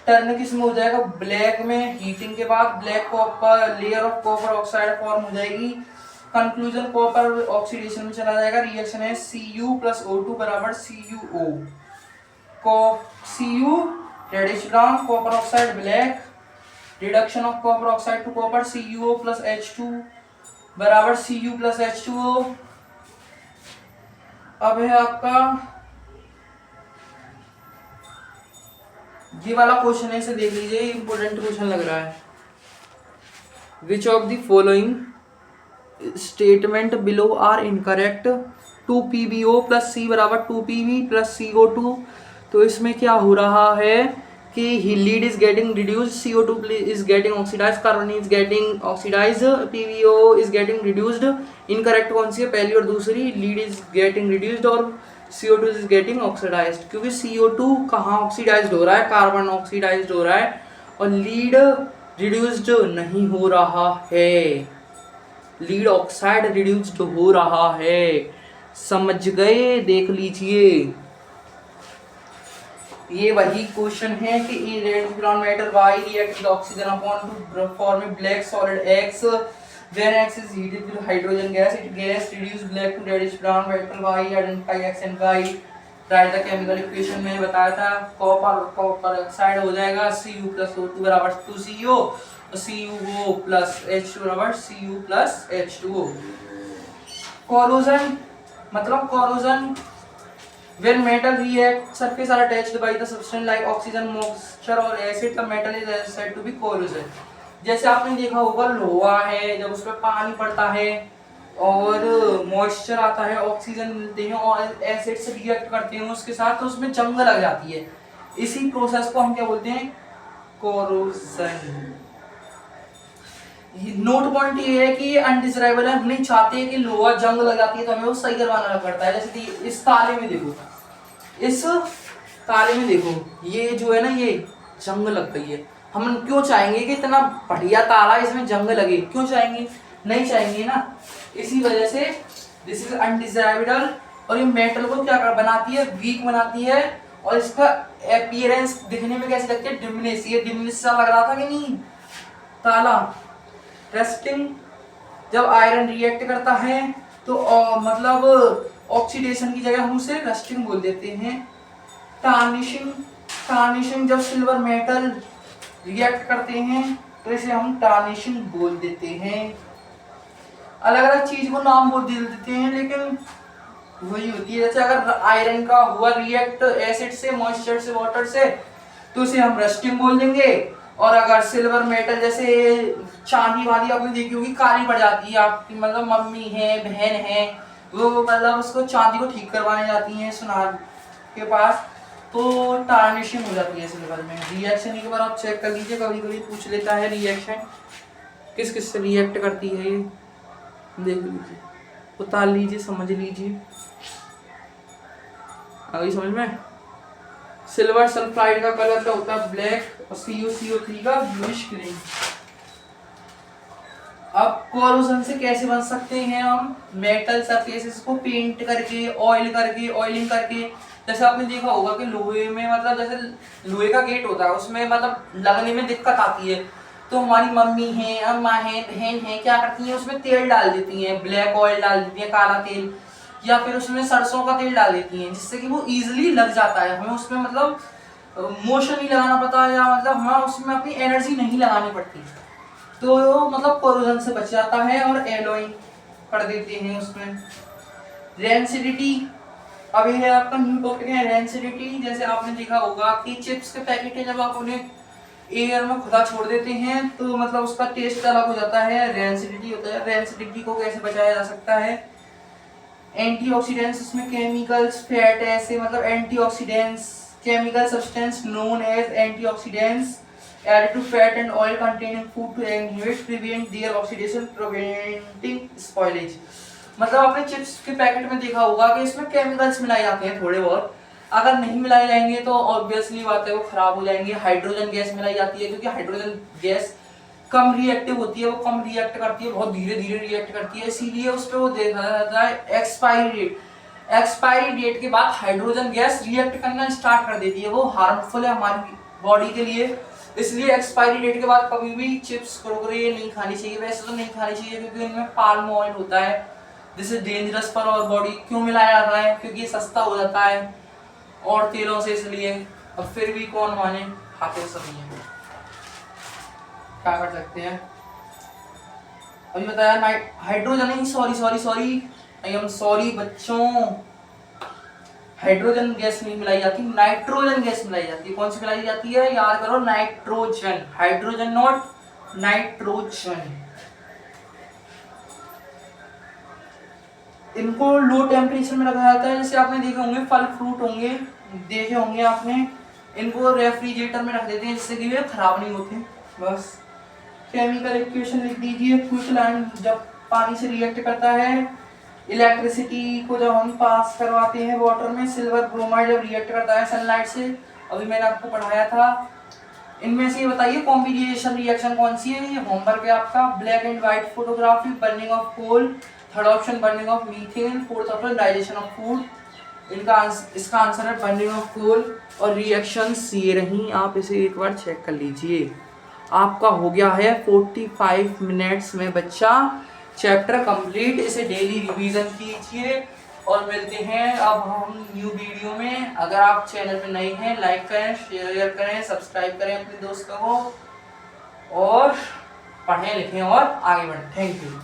टर्न किस में हो जाएगा, ब्लैक में, हीटिंग के बाद black copper layer of copper oxide form हो जाएगी। कंक्लूजन कॉपर ऑक्सीडेशन में चला जाएगा, रिएक्शन है Cu प्लस O2 बराबर CuO, Cu reddish brown, copper oxide black, reduction of copper oxide to copper CuO plus H2 बराबर Cu प्लस H2O। अब है आपका ये वाला क्वेश्चन है, इसे देख लीजिए, इंपॉर्टेंट क्वेश्चन लग रहा है। Which of the following statement below are incorrect, 2PbO plus C बराबर 2Pb प्लस CO2, तो इसमें क्या हो रहा है कि lead is getting reduced, CO2 is getting oxidise, carbon is getting oxidise, PbO is getting reduced. Incorrect कौन सी है, पहली और दूसरी, लीड इज गेटिंग रिड्यूस्ड और CO2 इज गेटिंग ऑक्सीडाइज्ड, क्योंकि CO2 कहाँ ऑक्सीडाइज्ड हो रहा है, कार्बन ऑक्सीडाइज्ड हो रहा है, और लीड रिड्यूस्ड नहीं हो रहा है, लीड ऑक्साइड रिड्यूस्ड हो रहा है। समझ गए, देख लीजिए, ये वही क्वेश्चन है कि a red brown metal Y react with oxygen upon to form a black solid X, when X is heated with hydrogen gas, it gas reduce black to reddish brown metal Y, identify X and Y, write the chemical equation में बताया था। Copper oxide हो जाएगा Cu plus O2 बराबर 2CO, और CuO plus H2 बराबर Cu plus H2O। Corrosion मतलब corrosion, when metal react surface are attached by the substance like oxygen, moisture और acid, the metal is said to be corrosion। जैसे आपने देखा होगा लोहा है, जब उस पर पानी पड़ता है और मॉइस्चर आता है, ऑक्सीजन मिलते हैं और एसिड से रिएक्ट करते हैं उसके साथ, तो उसमें जंग लग जाती है। इसी प्रोसेस को हम क्या बोलते हैं? कोरोजन। नोट पॉइंट ये है कि ये अनडिजायरेबल है, हम नहीं चाहते कि लोहा जंग लग जाती है तो हमें वो सही करवाना पड़ता है। जैसे कि इस ताले में देखो, इस ताले में देखो, ये जो है ना, ये जंग लग गई है। हम क्यों चाहेंगे कि इतना बढ़िया ताला इसमें जंग लगे? क्यों चाहेंगे? नहीं चाहेंगे ना। इसी वजह से दिस इज अनडिजायरेबल। और ये मेटल को क्या बनाती है? वीक बनाती है। और इसका अपीयरेंस दिखने में कैसी लगती है? डिमिनिश। ये डिमिनिश सा लग रहा था कि नहीं ताला? रेस्टिंग, जब आयरन रिएक्ट करता है तो मतलब ऑक्सीडेशन की जगह हम उसे रस्टिंग बोल देते हैं। टार्निशिंग, टार्निशिंग जब सिल्वर मेटल रिएक्ट करते हैं तो इसे हम टार्निशिंग बोल देते हैं। अलग अलग चीज को नाम बोल देते हैं, लेकिन वही होती है। जैसे अगर आयरन का हुआ रिएक्ट एसिड से, मॉइस्चर से, वाटर से, तो उसे हम रस्टिंग बोल देंगे। और अगर सिल्वर मेटल, जैसे चांदी वादी आपने देखी होगी काली पड़ जाती है, आपकी मतलब मम्मी है, बहन है, वो मतलब उसको चांदी को ठीक करवाने जाती हैं सुनार के पास, तो टार्निशिंग हो जाती है सिल्वर में। रिएक्शन एक बार आप चेक कर लीजिए, कभी कभी पूछ लेता है रिएक्शन किस किस से रिएक्ट करती है, ये देख लीजिए, उतार लीजिए, समझ लीजिए। आ गई समझ में? सिल्वर सल्फाइड का कलर क्या होता है? ब्लैक। और CuCO3 का ब्लूइश ग्रीन। अब कोरोजन से कैसे बन सकते हैं हम? मेटल सरफेसेस को पेंट करके, ऑयल करके, ऑयलिंग करके। जैसे आपने देखा होगा कि लोहे में, मतलब जैसे लोहे का गेट होता है, उसमें मतलब लगने में दिक्कत आती है, तो हमारी मम्मी है, अम्मा है, बहन है, क्या करती है? उसमें तेल डाल देती हैं, ब्लैक ऑयल डाल देती हैं, काला तेल, या फिर उसमें सरसों का तेल डाल देती हैं, जिससे कि वो इजीली लग जाता है। हमें उसमें मतलब मोशन नहीं लगाना पड़ता, या मतलब हमें उसमें अपनी एनर्जी नहीं लगानी पड़ती, तो मतलब कोरोजन से बच जाता है। और एलोइंग कर देते हैं उसमें। रेंसिडिटी, अब ये है आपका न्यू टॉपिक है, रेंसिडिटी। जैसे आपने देखा होगा कि चिप्स के पैकेट है, जब आप उन्हें एयर में खुला छोड़ देते हैं तो मतलब उसका टेस्ट अलग हो जाता है, रेंसिडिटी होता है। रेंसिडिटी को कैसे बचाया जा सकता है? एंटीऑक्सीडेंट्स, उसमें केमिकल्स, फैट ऐसे मतलब antioxidants, chemical substance known as antioxidants added to fat and oil containing food to inhibit, prevent their oxidation, preventing spoilage। मतलब आपने चिप्स के पैकेट में देखा होगा कि इसमें केमिकल्स मिलाए जाते हैं थोड़े बहुत, अगर नहीं मिलाए जाएंगे तो ऑब्वियसली बात है वो खराब हो जाएंगे। हाइड्रोजन गैस मिलाई जाती है, क्योंकि हाइड्रोजन गैस कम रिएक्टिव होती है, वो कम रिएक्ट करती है, बहुत धीरे धीरे रिएक्ट करती है, इसीलिए उस पर वो देखा जाता है एक्सपायरी डेट। एक्सपायरी डेट के बाद हाइड्रोजन गैस रिएक्ट करना स्टार्ट कर देती है, वो हार्मफुल है हमारी बॉडी के लिए। इसलिए एक्सपायरी डेट के बाद कभी भी चिप्स, कुरकुरे नहीं खानी चाहिए। वैसे तो नहीं खानी चाहिए क्योंकि इनमें पाल्म ऑयल होता है, this is dangerous for our body. क्यों मिलाया जाता है? क्योंकि ये सस्ता हो जाता है और तेलों से, इसलिए। अब फिर भी कौन माने, खाते सभी हैं, क्या कर सकते हैं। अभी बताया हाइड्रोजन नहीं, सॉरी आई एम सॉरी बच्चों, हाइड्रोजन गैस नहीं मिलाई जाती, नाइट्रोजन गैस मिलाई जाती है। कौन सी मिलाई जाती है? याद करो, नाइट्रोजन, हाइड्रोजन नॉट, नाइट्रोजन। इनको लो टेम्परेचर में रखा जाता है। जैसे आपने देखे होंगे फल फ्रूट होंगे, देखे होंगे आपने, इनको रेफ्रिजरेटर में रख देते हैं जिससे कि वे खराब नहीं होते। बस केमिकल इक्वेशन लिख दीजिए। क्विकलैंड जब पानी से रिएक्ट करता है, इलेक्ट्रिसिटी को जब हम पास करवाते हैं वाटर में, सिल्वर ब्रोमाइड जब रिएक्ट करता है सनलाइट से, अभी मैंने आपको पढ़ाया था। इनमें से ये बताइए कॉम्बिनेशन रिएक्शन कौन सी है? ये होमवर्क है आपका। Black and white photography, burning of coal, third option burning of methane, fourth option digestion of food. इसका आंसर है बर्निंग ऑफ कोल। और रिएक्शंस ये रही, आप इसे एक बार चेक कर लीजिए। आपका हो गया है 45 मिनट्स में बच्चा चैप्टर कंप्लीट। इसे डेली रिवीजन कीजिए और मिलते हैं अब हम न्यू वीडियो में। अगर आप चैनल पे नए हैं, लाइक करें, शेयर करें, सब्सक्राइब करें अपने दोस्तों को, और पढ़ें लिखें और आगे बढ़ें। Thank you.